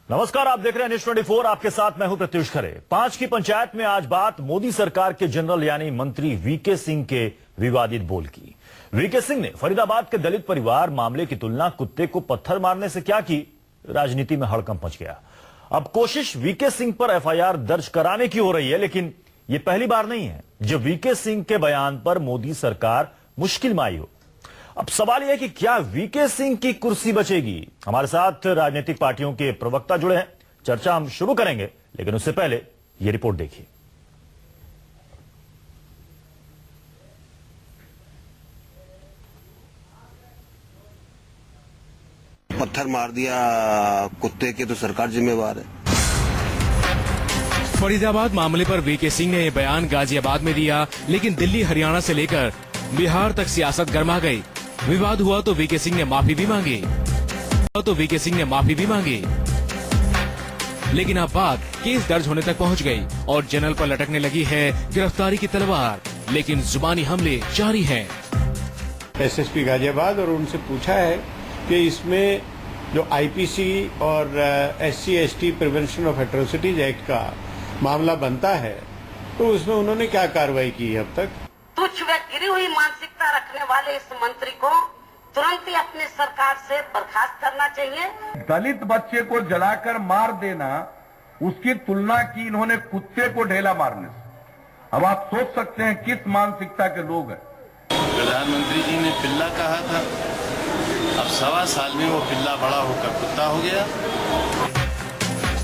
नमस्कार, आप देख रहे हैं न्यूज 24। आपके साथ मैं हूं प्रत्युष खरे। 5 की पंचायत में आज बात मोदी सरकार के जनरल यानी मंत्री वीके सिंह के विवादित बोल की। वीके सिंह ने फरीदाबाद के दलित परिवार मामले की तुलना कुत्ते को पत्थर मारने से क्या की, राजनीति में हड़कंप मच गया। अब कोशिश वीके सिंह पर एफआईआर दर्ज कराने की हो रही है, लेकिन यह पहली बार नहीं है जब वीके सिंह के बयान पर मोदी सरकार मुश्किल में आई हो। अब सवाल यह है कि क्या वीके सिंह की कुर्सी बचेगी। हमारे साथ राजनीतिक पार्टियों के प्रवक्ता जुड़े हैं, चर्चा हम शुरू करेंगे, लेकिन उससे पहले यह रिपोर्ट देखिए। पत्थर मार दिया कुत्ते के तो सरकार जिम्मेवार है। फरीदाबाद मामले पर वीके सिंह ने यह बयान गाजियाबाद में दिया, लेकिन दिल्ली हरियाणा से लेकर बिहार तक सियासत गर्मा गई। विवाद हुआ तो वीके सिंह ने माफी भी मांगी। लेकिन अब बात केस दर्ज होने तक पहुंच गई और जनरल पर लटकने लगी है गिरफ्तारी की तलवार, लेकिन जुबानी हमले जारी हैं। एसएसपी गाजियाबाद और उनसे पूछा है कि इसमें जो आईपीसी और SC ST prevention of atrocities act का मामला बनता है, तो उसमें उन्होंने क्या कार्रवाई की है अब तक। तुच्छ व गिरी हुई मानसिकता रखने वाले इस मंत्री को तुरंत ही अपनी सरकार से बर्खास्त करना चाहिए। दलित बच्चे को जलाकर मार देना, उसकी तुलना की इन्होंने कुत्ते को ढेला मारने से। अब आप सोच सकते हैं किस मानसिकता के लोग हैं। प्रधानमंत्री जी ने पिल्ला कहा था, अब 1.25 साल में वो पिल्ला बड़ा होकर कुत्ता हो गया।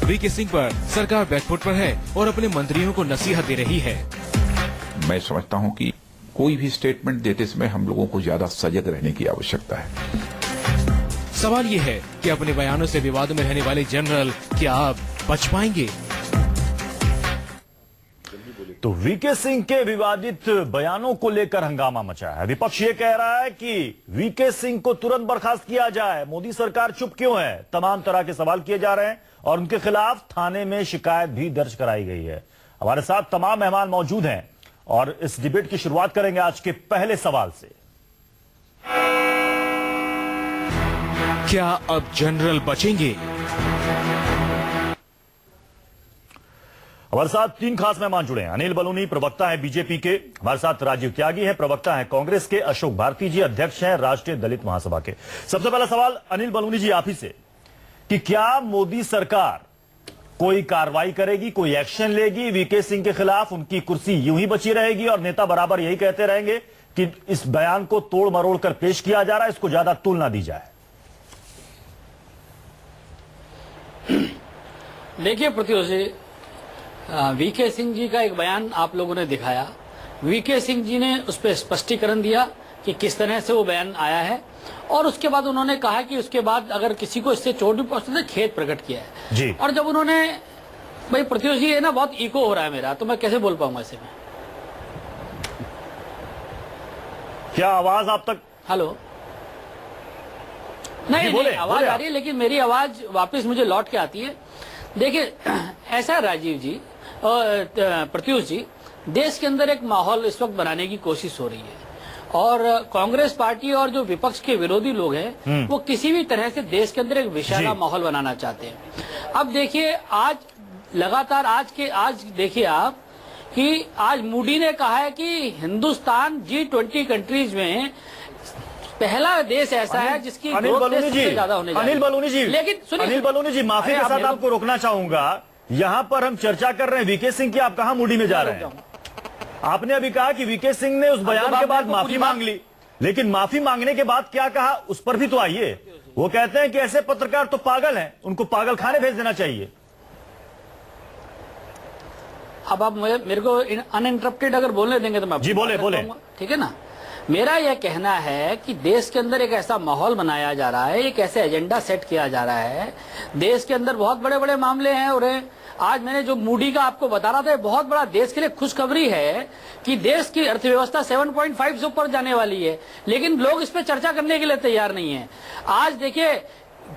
वीके सिंह पर सरकार बैकफुट पर है और अपने मंत्रियों को नसीहत दे रही है। मैं समझता हूं कि कोई भी स्टेटमेंट देते समय हम लोगों को ज्यादा सजग रहने की आवश्यकता है। सवाल ये है कि अपने बयानों से विवाद में रहने वाले जनरल क्या अब बच पाएंगे। तो वीके सिंह के विवादित बयानों को लेकर हंगामा मचा है। विपक्ष ये कह रहा है कि वीके सिंह को तुरंत बर्खास्त किया जाए, मोदी सरकार चुप क्यों है। तमाम तरह के सवाल किए जा रहे हैं और उनके खिलाफ थाने में शिकायत भी दर्ज कराई गई है। हमारे साथ तमाम मेहमान मौजूद हैं और इस डिबेट की शुरुआत करेंगे आज के पहले सवाल से। क्या अब जनरल बचेंगे? हमारे साथ 3 खास मेहमान जुड़े हैं। अनिल बलूनी प्रवक्ता हैं बीजेपी के, हमारे साथ राजीव त्यागी हैं प्रवक्ता हैं कांग्रेस के, अशोक भारती जी अध्यक्ष हैं राष्ट्रीय दलित महासभा के। सबसे पहला सवाल अनिल बलूनी जी आप ही से कि क्या मोदी सरकार कोई कार्रवाई करेगी, कोई एक्शन लेगी वीके सिंह के खिलाफ, उनकी कुर्सी यूं ही बची रहेगी और नेता बराबर यही कहते रहेंगे कि इस बयान को तोड़ मरोड़ कर पेश किया जा रहा है, इसको ज्यादा तुल ना दी जाए। देखिए प्रत्युष जी, वीके सिंह जी का एक बयान आप लोगों ने दिखाया। वीके सिंह जी ने उस पर स्पष्टीकरण दिया कि किस तरह से वो बयान आया है और उसके बाद उन्होंने कहा कि उसके बाद अगर किसी को इससे चोट भी पहुंचती तो खेद प्रकट किया है जी। और जब उन्होंने भाई प्रत्युष जी, ये ना बहुत इको हो रहा है मेरा, तो मैं कैसे बोल पाऊंगा ऐसे में। क्या आवाज आप तक? हेलो, नहीं आवाज आ रही है, लेकिन मेरी आवाज वापस मुझे लौट के आती है। देखिए ऐसा राजीव जी और प्रत्युष जी, देश के अंदर एक माहौल इस वक्त बनाने की कोशिश हो रही है और कांग्रेस पार्टी और जो विपक्ष के विरोधी लोग हैं वो किसी भी तरह से देश के अंदर एक विषैला माहौल बनाना चाहते हैं। अब देखिए आज लगातार आज देखिए आप कि आज मूडी ने कहा है कि हिंदुस्तान G20 कंट्रीज में पहला देश ऐसा है जिसकी ग्रोथ सबसे ज्यादा होने जा रही है। अनिल बलूनी जी, लेकिन सुनिए, अनिल बलूनी जी माफी के साथ आपको रोकना चाहूंगा। यहां पर हम चर्चा कर रहे हैं वीके सिंह की, आप कहां मूडी में जा रहे हैं? आपने अभी कहा कि वीके सिंह ने उस बयान के बाद माफी मांग ली, लेकिन माफी मांगने के बाद क्या कहा उस पर भी तो आइए। वो कहते हैं कि ऐसे पत्रकार तो पागल हैं, उनको पागल खाने भेज देना चाहिए। अब आप मेरे को अनइंटरप्टेड अगर बोलने देंगे तो मैं जी बोले, ठीक है ना। मेरा यह कहना है कि देश के अंदर एक ऐसा माहौल बनाया जा रहा है, एक ऐसे एजेंडा सेट किया जा रहा है। देश के अंदर बहुत बड़े बड़े मामले हैं और आज मैंने जो मूडी का आपको बता रहा था, बहुत बड़ा देश के लिए खुशखबरी है कि देश की अर्थव्यवस्था 7.5 से ऊपर जाने वाली है, लेकिन लोग इस पर चर्चा करने के लिए तैयार नहीं है। आज देखिए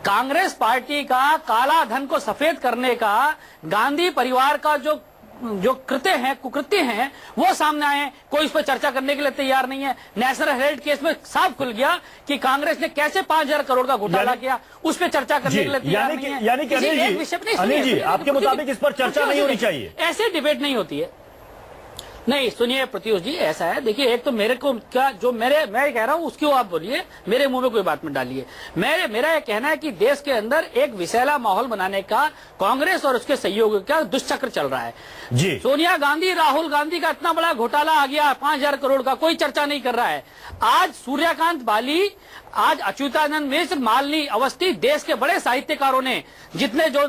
कांग्रेस पार्टी का काला धन को सफेद करने का, गांधी परिवार का जो जो कृत्य हैं, कुकृत्य हैं, वो सामने आए। कोई इस पर चर्चा करने के लिए तैयार नहीं है। नेशनल हेराल्ड केस में साफ खुल गया कि कांग्रेस ने कैसे 5,000 करोड़ का घोटाला किया, उस पर चर्चा करने के लिए तैयार नहीं है। यानी कि अनिल जी, आपके मुताबिक इस पर चर्चा नहीं होनी चाहिए, ऐसे डिबेट नहीं होती है। नहीं सुनिए प्रत्युष जी, ऐसा है, देखिए एक तो मेरे को क्या जो मैं कह रहा हूं उसकी आप बोलिए, मेरे मुंह में कोई बात मत डालिए। मेरा यह कहना है कि देश के अंदर एक विषैला माहौल बनाने का कांग्रेस और उसके सहयोगियों का दुष्चक्र चल रहा है जी। सोनिया गांधी, राहुल गांधी का इतना बड़ा घोटाला आ गया 5,000 करोड़ का, कोई चर्चा नहीं कर रहा है। आज सूर्यकांत बाली, आज अच्युतानंद मिश्र, मालिनी अवस्थी, देश के बड़े साहित्यकारों ने जितने जो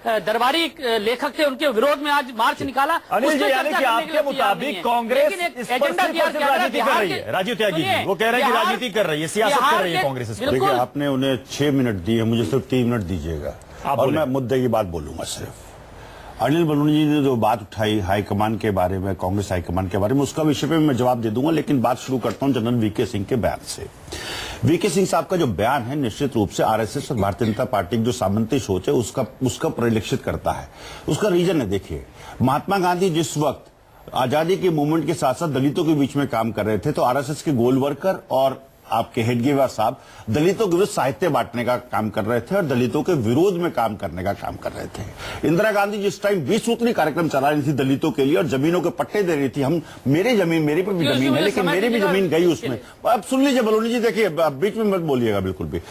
दरबारी लेखक थे उनके विरोध में आज मार्च निकाला। अनिल जी, यानी कि आपके मुताबिक कांग्रेस इस पर सिर्फ राजनीति कर रही है। राजीव त्यागी जी वो कह रहे हैं कि राजनीति कर रही है, सियासत कर रही है कांग्रेस इस पर। देखिए, आपने उन्हें 6 मिनट दिए, मुझे सिर्फ 3 मिनट दीजिएगा और मैं मुद्दे की बात बोलूंगा सिर्फ। अनिल बलूनी जी ने जो बात उठाई हाईकमान के बारे में, कांग्रेस हाईकमान के बारे में, उसका विषय पे मैं जवाब दे दूंगा, लेकिन बात शुरू करता हूं जनरल वीके सिंह के बयान से। वीके सिंह साहब का जो बयान है निश्चित रूप से आरएसएस और भारतीय जनता पार्टी की जो सामंती सोच है उसका परिलक्षित करता है। उसका रीजन है, देखिए, महात्मा गांधी जिस वक्त आजादी के मूवमेंट के साथ साथ दलितों के बीच में काम कर रहे थे, तो आरएसएस के गोल वर्कर और आपके हेडगेवार साहब दलितों के विरुद्ध साहित्य बांटने का काम कर रहे थे और दलितों के विरोध में काम करने का काम कर रहे थे। इंदिरा गांधी जिस टाइम 20 सूत्री कार्यक्रम चला रही थी दलितों के लिए और जमीनों के पट्टे दे रही थी, हम मेरी जमीन, मेरे पर भी जमीन है लेकिन मेरी भी जमीन गई उसमें। अब सुन लीजिए बलूनी जी, देखिए बीच में मत बोलिएगा बिल्कुल भी।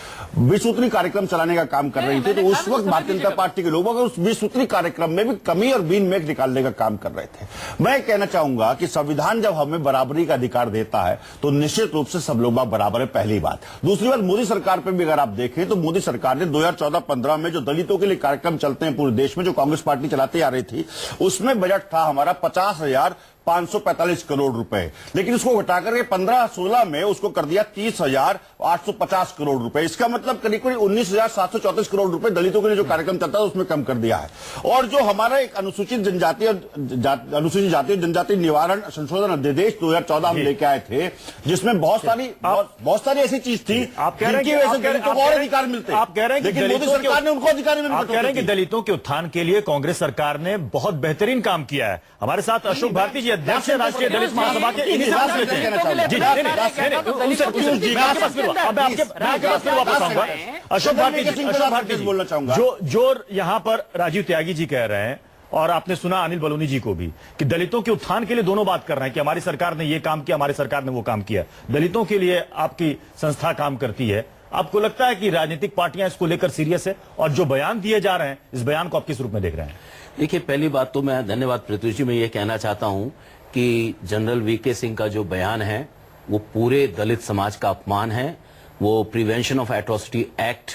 20 सूत्री कार्यक्रम चलाने का काम कर रही थी, तो उस वक्त भारतीय जनता पार्टी के लोग उस 20 सूत्री कार्यक्रम में भी कमी और बीन मेक निकालने का काम कर रहे थे। मैं कहना चाहूंगा कि संविधान जब हमें बराबरी का अधिकार देता है तो निश्चित रूप से सब लोग बराबर है, पहली बात। दूसरी बात, मोदी सरकार पे भी अगर आप देखें तो मोदी सरकार ने 2014-15 में जो दलितों के लिए कार्यक्रम चलते हैं पूरे देश में, जो कांग्रेस पार्टी चलाती आ रही थी, उसमें बजट था हमारा 50,545 करोड़ रुपए, लेकिन उसको घटाकर के 15-16 में उसको कर दिया 30,850 करोड़ रुपए। इसका मतलब करीब करीब 19,734 करोड़ रुपए दलितों के लिए जो कार्यक्रम चलता है उसमें कम कर दिया है। और जो हमारा एक अनुसूचित जाति और जनजाति निवारण संशोधन अध्यादेश 2014 हम लेके आए थे, जिसमें बहुत सारी ऐसी चीज थी जिनकी वजह से दलितों को और अधिकार मिलते। आप कह रहे हैं लेकिन मोदी सरकार ने उनको अधिकार नहीं। आप कह रहे हैं कि दलितों के उत्थान के लिए कांग्रेस सरकार ने बहुत बेहतरीन काम किया है। हमारे साथ अशोक भारती जी, अध्यक्ष राष्ट्रीय दलित महासभा के, इन्हीं से पूछ लेते हैं। वापस आऊंगा। अशोक भारती जी बोलना चाहूंगा, जो यहाँ पर राजीव त्यागी जी कह रहे हैं और आपने सुना अनिल बलूनी जी को भी कि दलितों के उत्थान के लिए दोनों बात कर रहे हैं कि हमारी सरकार ने ये काम किया, हमारी सरकार ने वो काम किया। दलितों के लिए आपकी संस्था काम करती है। आपको लगता है कि राजनीतिक पार्टियां इसको लेकर सीरियस है? और जो बयान दिए जा रहे हैं, इस बयान को आप किस रूप में देख रहे हैं? देखिए, पहली बात तो मैं, धन्यवाद प्रत्युष जी, मैं ये कहना चाहता हूं कि जनरल वीके सिंह का जो बयान है वो पूरे दलित समाज का अपमान है। वो प्रिवेंशन ऑफ एट्रोसिटी एक्ट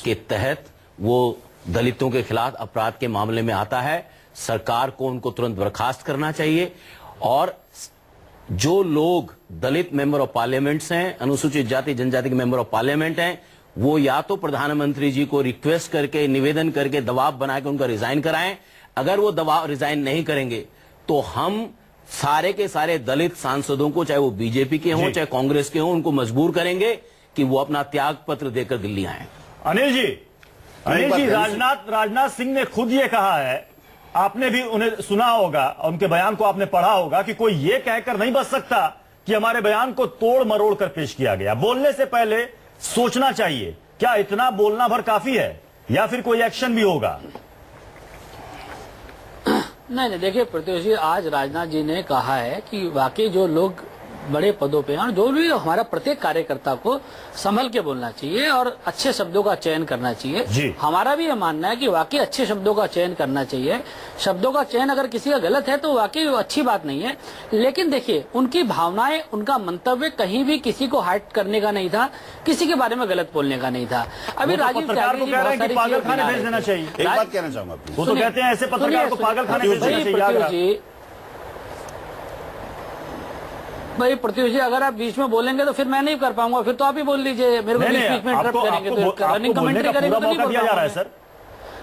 के तहत वो दलितों के खिलाफ अपराध के मामले में आता है। सरकार को उनको तुरंत बर्खास्त करना चाहिए और जो लोग दलित मेंबर ऑफ पार्लियामेंट्स हैं, अनुसूचित जाति जनजाति के मेंबर ऑफ पार्लियामेंट हैं, वो या तो प्रधानमंत्री जी को रिक्वेस्ट करके, निवेदन करके, दबाव बना के उनका रिजाइन कराएं। अगर वो दबाव रिजाइन नहीं करेंगे तो हम सारे के सारे दलित सांसदों को, चाहे वो बीजेपी के हों चाहे कांग्रेस के हों, उनको मजबूर करेंगे कि वो अपना त्याग पत्र देकर दिल्ली आए। अनिल जी, राजनाथ सिंह ने खुद ये कहा है, आपने भी उन्हें सुना होगा, उनके बयान को आपने पढ़ा होगा कि कोई ये कहकर नहीं बच सकता कि हमारे बयान को तोड़ मरोड़ कर पेश किया गया। बोलने से पहले सोचना चाहिए। क्या इतना बोलना भर काफी है या फिर कोई एक्शन भी होगा? नहीं, देखिए प्रत्युष जी, आज राजनाथ जी ने कहा है कि वाकई जो लोग बड़े पदों पे हैं और जो भी हमारा प्रत्येक कार्यकर्ता को संभल के बोलना चाहिए और अच्छे शब्दों का चयन करना चाहिए। हमारा भी ये मानना है कि वाकई अच्छे शब्दों का चयन करना चाहिए। शब्दों का चयन अगर किसी का गलत है तो वाकई अच्छी बात नहीं है। लेकिन देखिए, उनकी भावनाएं, उनका मंतव्य कहीं भी किसी को हाइट करने का नहीं था, किसी के बारे में गलत बोलने का नहीं था। अभी राजीव त्यागी जी पागल खाने भेज देना चाहिए। एक बात कहना चाहूंगा, वो तो कहते हैं ऐसे पत्रकार को पागल खाने भेज देना चाहिए। भाई प्रत्युष जी, अगर आप बीच में बोलेंगे तो फिर मैं नहीं कर पाऊंगा, फिर तो आप ही बोल लीजिए। मेरे को बीच में इंटरप्ट करेंगे तो रनिंग कमेंट्री करेंगे तो नहीं बोल पाऊंगा सर।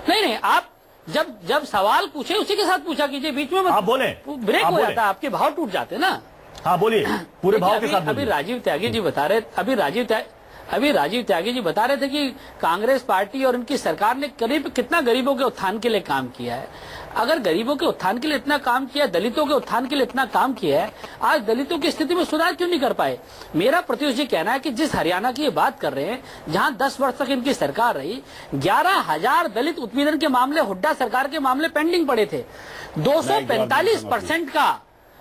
नहीं, आप जब सवाल पूछे उसी के साथ पूछा कीजिए, बीच में आप बोले, ब्रेक हो जाता है, आपके भाव टूट जाते ना। हाँ बोलिए, पूरे भाव के साथ। अभी राजीव त्यागी जी बता रहे, अभी राजीव त्यागी जी बता रहे थे कि कांग्रेस पार्टी और उनकी सरकार ने करीब कितना गरीबों के उत्थान के लिए काम किया है। अगर गरीबों के उत्थान के लिए इतना काम किया, दलितों के उत्थान के लिए इतना काम किया है, आज दलितों की स्थिति में सुधार क्यों नहीं कर पाए? मेरा प्रत्युष जी कहना है कि जिस हरियाणा की ये बात कर रहे हैं, जहां 10 वर्ष तक इनकी सरकार रही, 11,000 दलित उत्पीड़न के मामले, हुड्डा सरकार के मामले पेंडिंग पड़े थे। 245% का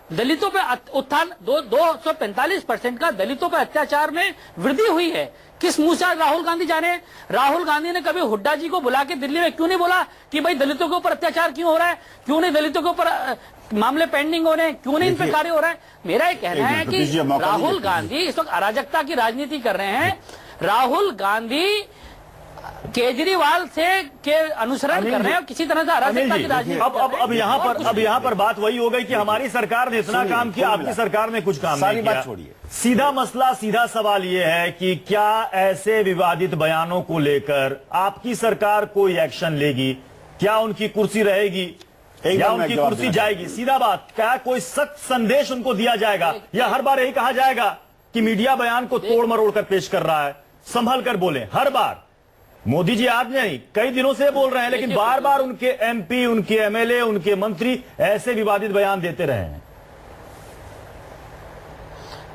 दलितों पे उत्थान, 245% का दलितों पे अत्याचार में वृद्धि हुई है। किस मुंह से राहुल गांधी जाने? राहुल गांधी ने कभी हुड्डा जी को बुला के दिल्ली में क्यों नहीं बोला कि भाई दलितों के ऊपर अत्याचार क्यों हो रहा है, क्यों नहीं दलितों के ऊपर मामले पेंडिंग हो रहे हैं, क्यों नहीं इन पे कार्य हो रहा है? मेरा ये कहना है कि राहुल गांधी इस वक्त अराजकता की राजनीति कर रहे हैं। राहुल गांधी केजरीवाल से के अनुसरण कर रहे हैं और किसी तरह से अराजकता की राजनीति। अब यहाँ पर बात वही हो गई कि हमारी सरकार ने इतना काम किया, आपकी सरकार ने कुछ काम नहीं किया। सीधा मसला, सीधा सवाल ये है कि क्या ऐसे विवादित बयानों को लेकर आपकी सरकार कोई एक्शन लेगी? क्या उनकी कुर्सी रहेगी या उनकी कुर्सी जाएगी? सीधा बात, क्या कोई सख्त संदेश उनको दिया जाएगा या हर बार यही कहा जाएगा कि मीडिया बयान को तोड़ मरोड़ कर पेश कर रहा है, संभल कर बोले? हर बार मोदी जी आज नहीं, कई दिनों से बोल रहे हैं, लेकिन बार बार उनके एमपी, उनके एमएलए, उनके मंत्री ऐसे विवादित बयान देते रहे हैं।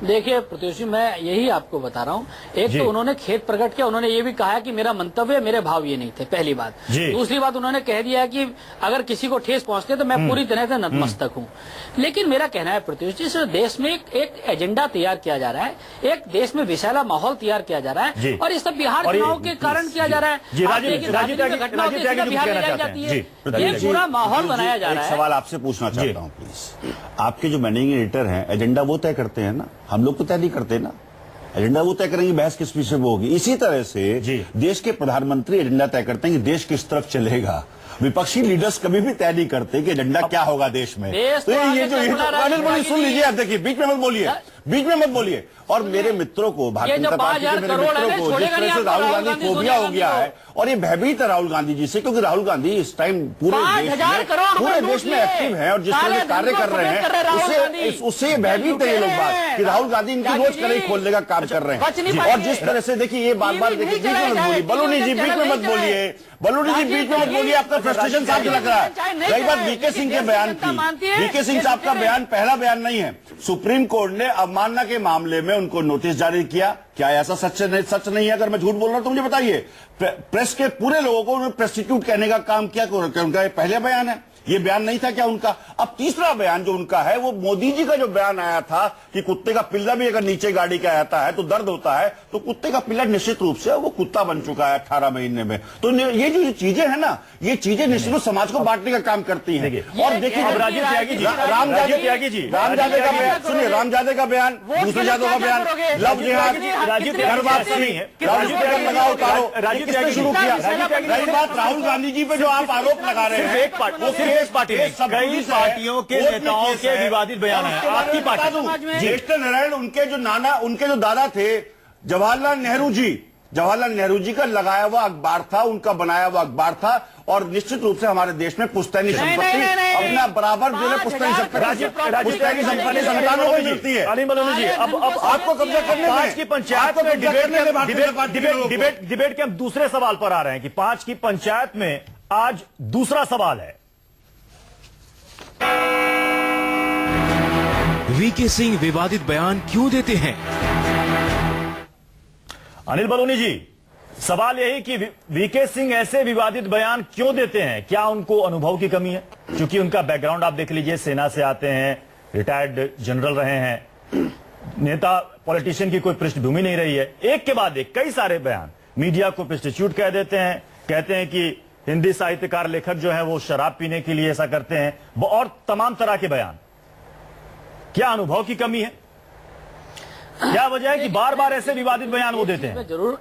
देखिए प्रत्युष जी, मैं यही आपको बता रहा हूँ। एक तो उन्होंने खेद प्रकट किया, उन्होंने ये भी कहा कि मेरा मंतव्य, मेरे भाव ये नहीं थे, पहली बात। दूसरी बात, उन्होंने कह दिया कि अगर किसी को ठेस पहुंचते तो मैं पूरी तरह से नतमस्तक हूँ। लेकिन मेरा कहना है प्रत्युष जी, इस देश में एक एजेंडा तैयार किया जा रहा है, एक देश में विशाला माहौल तैयार किया जा रहा है, और ये सब बिहार चुनाव के कारण किया जा रहा है। ये पूरा माहौल बनाया जा रहा है। सवाल आपसे पूछना चाहता हूँ प्लीज। आपके जो मैनेजिंग एडिटर हैं, एजेंडा वो तय करते हैं ना, हम लोग तो तय नहीं करते ना। एजेंडा वो तय करेंगे, बहस किस विषय में होगी। इसी तरह से देश के प्रधानमंत्री एजेंडा तय करते हैं कि देश किस तरफ चलेगा। विपक्षी लीडर्स कभी भी तय नहीं करते कि एजेंडा क्या होगा देश में। तो ये जो अनिल बलूनी, सुन लीजिए, आप देखिए, बीच में मत बोलिए, बीच में मत बोलिए। और मेरे मित्रों को, भारतीय जनता पार्टी के मेरे मित्रों को, जिस तरह से राहुल गांधी फोबिया हो गया है, और ये भयभीत है राहुल गांधी जी से, क्योंकि राहुल गांधी इस टाइम पूरे देश में एक्टिव है और जिस तरह से कार्य कर रहे हैं, उससे भयभीत है ये लोग बात कि राहुल गांधी इनकी रोज कड़ाई खोलने का काम कर रहे हैं। और जिस तरह से देखिए, ये बार बार देखिए, बीच में मत बोलिए, बलूनी जी बीच में मत बोलिए, बलूनी जी बीच में मत बोलिए, आपका फ्रस्ट्रेशन साफ लग रहा है। रही बात वीके सिंह के बयान की, वीके सिंह साहब का बयान पहला बयान नहीं है। सुप्रीम कोर्ट ने अवमानना के मामले में उनको नोटिस जारी किया। क्या ऐसा सच नहीं है? अगर मैं झूठ बोल रहा हूं तो मुझे बताइए। प्रेस के पूरे लोगों को प्रेस्टिट्यूट कहने का काम किया, उनका पहले बयान है, ये बयान नहीं था क्या उनका? अब तीसरा बयान जो उनका है, वो मोदी जी का जो बयान आया था कि कुत्ते का पिल्ला भी अगर नीचे गाड़ी का आता है तो दर्द होता है, तो कुत्ते का पिल्ला निश्चित रूप से वो कुत्ता बन चुका है 18 महीने में। तो ये जो चीजें है ना, ये चीजें निश्चित रूप समाज को बांटने का काम करती हैं। और देखिए, राजीव त्यागी जी, रामजादे का बयान सुनिए, रामजादे का बयान, दूसरे यादव का बयान, लव जिहाद, हर बात नहीं है, लगाओ उतारो, किसने शुरू किया? रही बात राहुल गांधी जी पे जो आप आरोप लगा रहे हैं, कांग्रेस पार्टी में कई पार्टियों के नेताओं के विवादित बयान है। आपकी पार्टी, ज्येष्ठ नारायण, उनके जो दादा थे जवाहरलाल नेहरू जी का लगाया हुआ अखबार था, उनका बनाया हुआ अखबार था। और निश्चित रूप से हमारे देश में पुश्तैनी संपत्ति अपना बराबर जो है, पुश्तैनी संपत्ति संतानों को मिलती है। अनिल बलूनी जी, अब आपको कब्जा करने में, 5 की पंचायत में डिबेट के हम दूसरे सवाल पर आ रहे हैं कि 5 की पंचायत में आज दूसरा सवाल है। वीके सिंह विवादित बयान क्यों देते हैं? अनिल बलूनी जी, सवाल यही कि वीके सिंह ऐसे विवादित बयान क्यों देते हैं? क्या उनको अनुभव की कमी है? क्योंकि उनका बैकग्राउंड आप देख लीजिए, सेना से आते हैं, रिटायर्ड जनरल रहे हैं, नेता पॉलिटिशियन की कोई पृष्ठभूमि नहीं रही है। एक के बाद एक कई सारे बयान मीडिया को प्रेस्टिट्यूट कह देते हैं, कहते हैं कि हिंदी साहित्यकार लेखक जो है वो शराब पीने के लिए ऐसा करते हैं, और तमाम तरह के बयान। क्या अनुभव की कमी है? क्या वजह है कि बार बार ऐसे विवादित बयान वो देते हैं? जरूर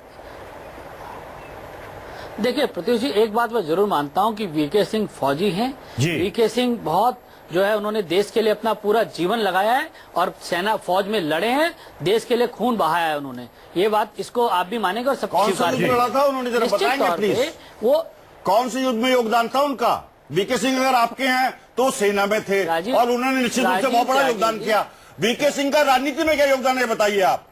देखिए प्रत्युष जी, एक बात मैं जरूर मानता हूं कि वीके सिंह फौजी हैं। वीके सिंह बहुत जो है, उन्होंने देश के लिए अपना पूरा जीवन लगाया है और सेना फौज में लड़े हैं, देश के लिए खून बहाया है उन्होंने। ये बात, इसको आप भी मानेंगे और सब कौन सा युद्ध लड़ा था उन्होंने, जरा बताएंगे प्लीज? वो कौन से युद्ध में योगदान था उनका? वीके सिंह अगर आपके हैं तो सेना में थे और उन्होंने निश्चित रूप से बहुत बड़ा योगदान किया। वीके सिंह का राजनीति में क्या योगदान है बताइए आप?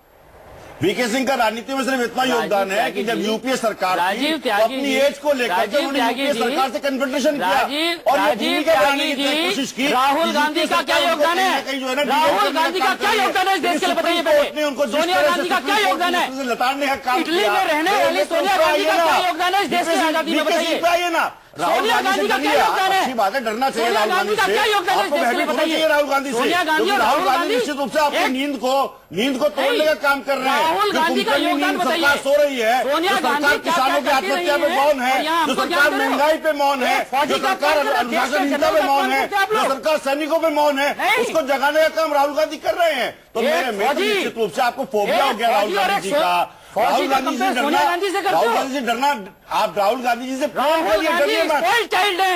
वीके सिंह का राजनीति में सिर्फ इतना योगदान है कि जब यूपीए सरकार थी तो अपनी एज को लेकर जब उन्होंने यूपीए सरकार से कन्फ्रंटेशन किया और ये भूमिका बनाने की कोशिश की। राहुल गांधी का क्या योगदान है? राहुल गांधी का क्या योगदान है इस देश के लिए बताइए पहले। उनको सोनिया गांधी का क्या योगदान है? लताड़ने का काम इटली में रहने वाली सोनिया गांधी का क्या योगदान है इस देश की आजादी में बताइए। आइए ना, सोनिया गांधी का क्या योगदान है? अच्छी बात है, डरना चाहिए सोनिया राहुल गांधी का क्या योगदान है इस देश के लिए बताइए। राहुल गांधी से सोनिया गांधी और राहुल गांधी निश्चित रूप से आपकी नींद को तोड़ने का काम कर रहे हैं। राहुल गांधी का योगदान बताइए। सरकार सो रही है, सोनिया गांधी किसानों की आत्महत्या पे मौन है, जो सरकार महंगाई पे मौन है, जो सरकार अनुशासनहीनता पे मौन है, जो सरकार सैनिकों पे मौन है, उसको जगाने का काम राहुल गांधी कर रहे हैं। तो मेरे निश्चित रूप से आपको फोबिया हो गया राहुल गांधी जी का। राहुल गांधी से डरना, राहुल गांधी से डरना, आप राहुल गांधी जी से प्रेम करिए, डरिए मत।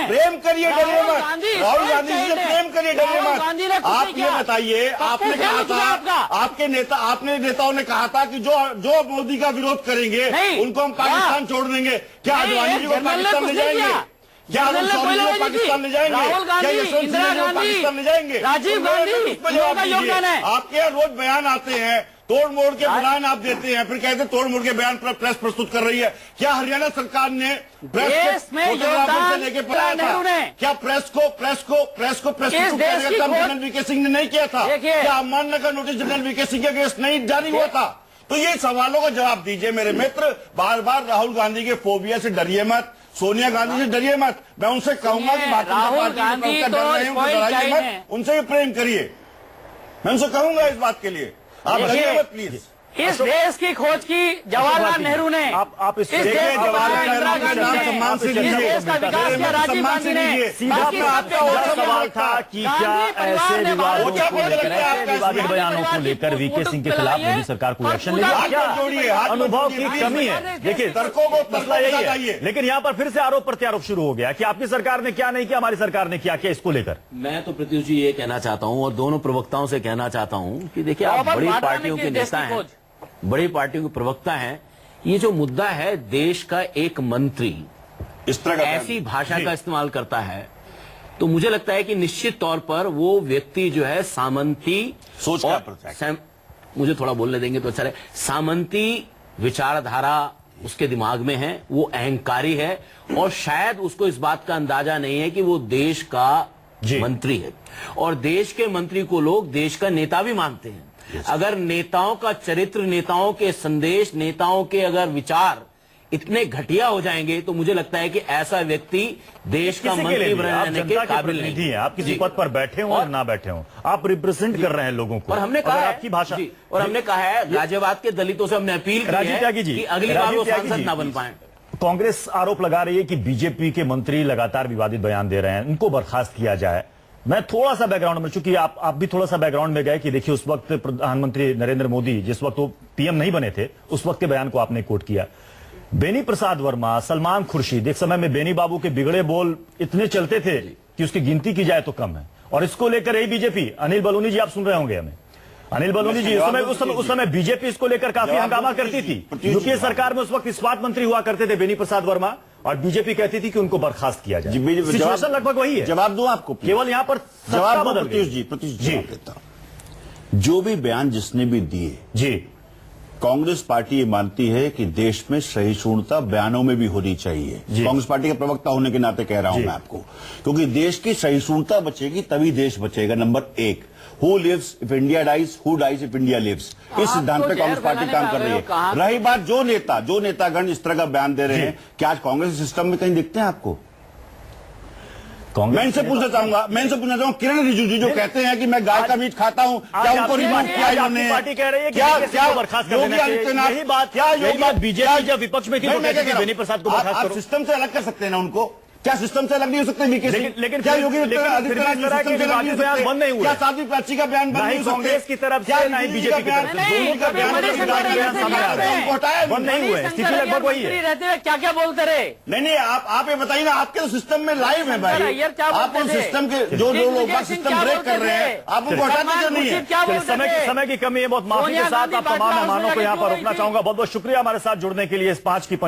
प्रेम करिए, डरिए मत। राहुल गांधी जी से प्रेम करिए, डरिए मत। आप ये बताइए, आपने कहा था, आपने नेताओं ने कहा था कि जो मोदी का विरोध करेंगे उनको हम पाकिस्तान छोड़ देंगे। क्या अडवाणी जी को पाकिस्तान ले जाएंगे? क्या पाकिस्तान ले जाएंगे? क्या यशवंत सिन्हा जी पाकिस्तान ले जाएंगे? राजीव गांधी का योगदान है। आपके यहाँ रोज बयान आते हैं, तोड़ मोड़ के बयान आप देते हैं, फिर कहते हैं तोड़ मोड़ के बयान पर प्रेस प्रस्तुत कर रही है। क्या हरियाणा सरकार ने प्रेस में फोटोग्राफर से लेके पढ़ाया था? क्या प्रेस को प्रस्तुत करने का काम जनरल वीके सिंह ने नहीं किया था? क्या अवमानना का नोटिस जनरल वीके सिंह के अगेंस्ट नहीं जारी हुआ था? तो ये सवालों का जवाब दीजिए मेरे मित्र। बार बार राहुल गांधी के फोबिया से डरिए मत, सोनिया गांधी से डरिए मत। मैं उनसे कहूंगा कि भारतीय जनता पार्टी के डर रहे हैं, उनको डराइए मत, उनसे भी प्रेम करिए। मैं उनसे कहूंगा इस बात के लिए, आप डरिए मत प्लीज। इस देश की खोज की जवाहरलाल नेहरू ने, आप इस जवाहरलाल नेहरू के नाम सम्मान से लीजिए, देश का विकास किया राजीव गांधी ने। सीधा आपका सवाल था कि क्या ऐसे विवादित बयानों को लेकर वीके सिंह के खिलाफ मोदी सरकार को एक्शन लेगी? क्या अनुभव की कमी है? देखिए मसला यही है, लेकिन यहाँ पर फिर से आरोप प्रत्यारोप शुरू हो गया कि आपकी सरकार ने क्या नहीं किया, हमारी सरकार ने क्या किया, इसको लेकर। मैं तो प्रत्युष जी ये कहना चाहता हूं और दोनों प्रवक्ताओं से कहना चाहता हूं कि देखिए आप बड़ी पार्टियों के नेता हैं, बड़ी पार्टियों के प्रवक्ता हैं। ये जो मुद्दा है, देश का एक मंत्री इस तरह ऐसी भाषा का इस्तेमाल करता है, तो मुझे लगता है कि निश्चित तौर पर वो व्यक्ति जो है सामंती सोच का, मुझे थोड़ा बोलने देंगे तो अच्छा है, सामंती विचारधारा उसके दिमाग में है, वो अहंकारी है और शायद उसको इस बात का अंदाजा नहीं है कि वो देश का मंत्री है और देश के मंत्री को लोग देश का नेता भी मानते हैं। अगर नेताओं का चरित्र, नेताओं के संदेश, नेताओं के अगर विचार इतने घटिया हो जाएंगे तो मुझे लगता है कि ऐसा व्यक्ति देश का मंत्री बनने के काबिल नहीं है। आप किसी पद पर बैठे हो और ना बैठे हो, आप रिप्रेजेंट कर रहे हैं लोगों को। और हमने कहा आपकी भाषा, और हमने कहा है राज्यवाद के दलितों से हमने अपील की है कि अगली बार वो सांसद ना बन पाए। कांग्रेस आरोप लगा रही है कि बीजेपी के मंत्री लगातार विवादित बयान दे रहे हैं, उनको बर्खास्त किया जाए। मैं थोड़ा सा बैकग्राउंड में, चूंकि आप भी थोड़ा सा बैकग्राउंड में गए कि देखिए उस वक्त प्रधानमंत्री नरेंद्र मोदी जिस वक्त वो पीएम नहीं बने थे, उस वक्त के बयान को आपने कोट किया। बेनी प्रसाद वर्मा, सलमान खुर्शीद, एक समय में बेनी बाबू के बिगड़े बोल इतने चलते थे कि उसकी गिनती की जाए तो कम है। और इसको लेकर यही बीजेपी, अनिल बलूनी जी आप सुन रहे होंगे हमें, अनिल बलूनी जी उस समय बीजेपी इसको लेकर काफी हंगामा करती थी। यूपीए सरकार में उस वक्त इस्पात मंत्री हुआ करते थे बेनी प्रसाद वर्मा, और बीजेपी कहती थी कि उनको बर्खास्त किया जाए। सिचुएशन लगभग वही है। जवाब दूं आपको, केवल यहां पर जवाब बदल जी। जो भी बयान जिसने भी दिए जी, कांग्रेस पार्टी ये मानती है कि देश में सहिष्णुता बयानों में भी होनी चाहिए। कांग्रेस पार्टी के प्रवक्ता होने के नाते कह रहा हूं मैं आपको, क्योंकि देश की सहिष्णुता बचेगी तभी देश बचेगा। नंबर एक, who lives if India dies, who dies if India lives, इस सिद्धांत पे कांग्रेस पार्टी काम कर रही है। रही बात जो नेतागण इस तरह का बयान दे रहे हैं, क्या आज कांग्रेस सिस्टम में कहीं दिखते हैं आपको? मैं इनसे पूछना चाहूंगा किरण रिजिजू जो कहते हैं कि मैं गाय का मीट खाता हूं, क्या उनको रिमूव किया इन्होंने? पार्टी कह रही है क्या बर्खास्त कर देना चाहिए? यही बात बीजेपी जब विपक्ष में थी तो बेनी प्रसाद को बर्खास्त करो। आप सिस्टम से अलग कर सकते हैं ना उनको? क्या सिस्टम से अलग नहीं हो सकते वीके सिंह? लेकिन क्या योगी आदित्यनाथ बंद नहीं हुआ? क्या साध्वी प्राची का बयान बंद नहीं हो सकते? कांग्रेस की तरफ से ना ही बीजेपी की तरफ से, दोनों का बयान बंद नहीं हुए। स्थिति लगभग वही है। रहते हुए क्या क्या बोलते रहे? नहीं, आप ये बताइए ना, आपके सिस्टम में लाइव है भाई, आप उन सिस्टम के जो लोग सिस्टम ब्रेक कर रहे हैं, आप उनको हटाते क्यों नहीं है? समय की कमी है, बहुत माफी के साथ आप तमाम मेहमानों को यहाँ पर रोकना चाहूंगा। बहुत बहुत शुक्रिया हमारे साथ जुड़ने के लिए। इस 5 की